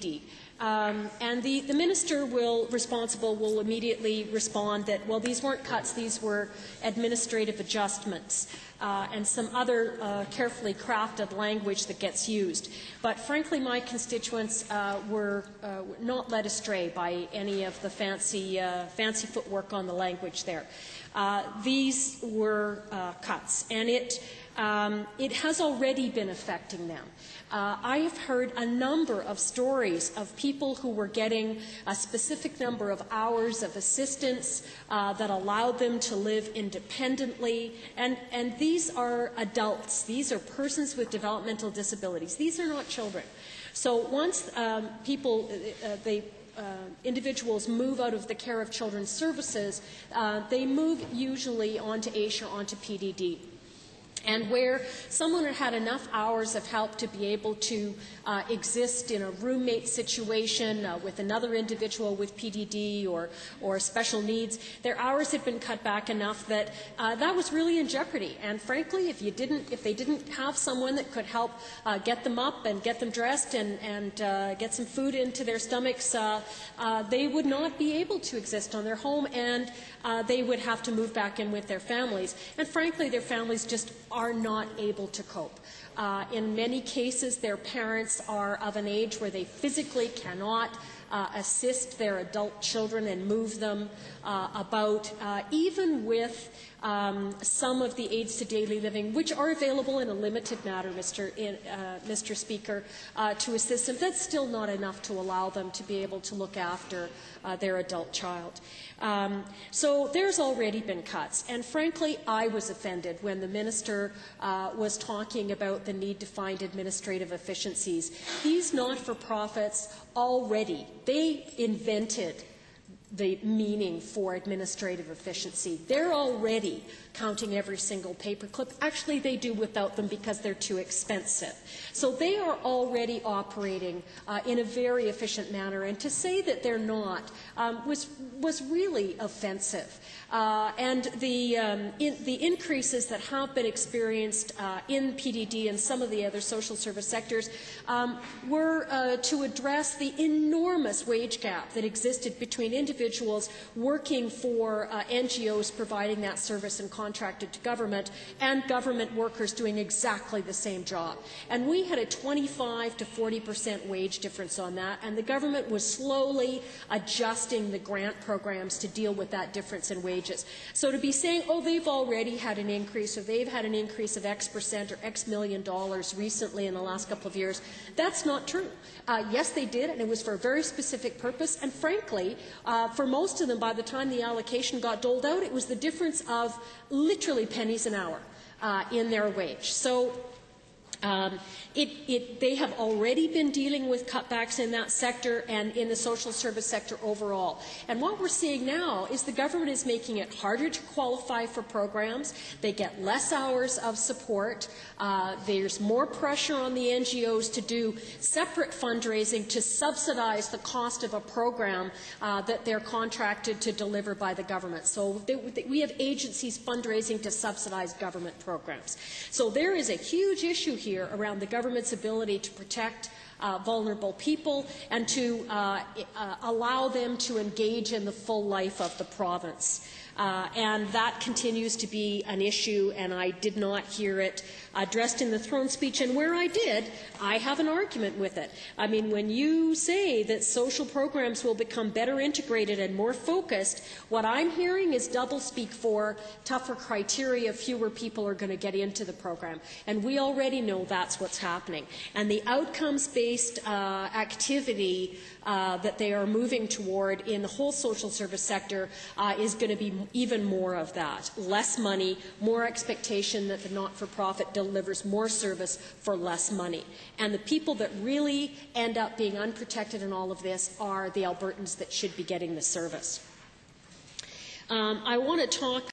PDD. And the minister will immediately respond that, well, these weren't cuts, these were administrative adjustments, and some other carefully crafted language that gets used. But frankly, my constituents were not led astray by any of the fancy footwork on the language there. These were cuts, and it has already been affecting them. I have heard a number of stories of people who were getting a specific number of hours of assistance that allowed them to live independently, and these are adults. These are persons with developmental disabilities. These are not children. So once individuals move out of the care of children's services, they move usually onto AISH or onto PDD. And where someone had enough hours of help to be able to exist in a roommate situation with another individual with PDD or special needs, their hours had been cut back enough that that was really in jeopardy. And frankly, if they didn't have someone that could help get them up and get them dressed and get some food into their stomachs, they would not be able to exist on their home, and they would have to move back in with their families. And frankly, their families just are not able to cope. In many cases, their parents are of an age where they physically cannot assist their adult children and move them about, even with some of the aids to daily living, which are available in a limited manner, Mr. Speaker, to assist them. That's still not enough to allow them to be able to look after their adult child. So there's already been cuts, and frankly, I was offended when the minister was talking about the need to find administrative efficiencies. These not-for-profits already, they invented the meaning for administrative efficiency. They're already counting every single paperclip. Actually, they do without them because they're too expensive. So they are already operating in a very efficient manner, and to say that they're not was really offensive. And the increases that have been experienced in PDD and some of the other social service sectors were to address the enormous wage gap that existed between individuals working for NGOs providing that service and contracted to government, and government workers doing exactly the same job. And we had a 25 to 40% wage difference on that, and the government was slowly adjusting the grant programs to deal with that difference in wages. So to be saying, oh, they've already had an increase, or they've had an increase of X percent or X million dollars recently in the last couple of years, that's not true. Yes, they did, and it was for a very specific purpose, and frankly, for most of them, by the time the allocation got doled out, it was the difference of literally pennies an hour in their wage. So they have already been dealing with cutbacks in that sector and in the social service sector overall. And what we're seeing now is the government is making it harder to qualify for programs. They get less hours of support. There's more pressure on the NGOs to do separate fundraising to subsidize the cost of a program that they're contracted to deliver by the government. So we have agencies fundraising to subsidize government programs. So there is a huge issue here around the government's ability to protect vulnerable people and to allow them to engage in the full life of the province. And that continues to be an issue, and I did not hear it addressed in the throne speech, and where I did, I have an argument with it. I mean, when you say that social programs will become better integrated and more focused, what I'm hearing is doublespeak for tougher criteria, fewer people are going to get into the program. And we already know that's what's happening. And the outcomes-based activity that they are moving toward in the whole social service sector is going to be even more of that. Less money, more expectation that the not-for-profit delivers more service for less money. And the people that really end up being unprotected in all of this are the Albertans that should be getting the service. I want to talk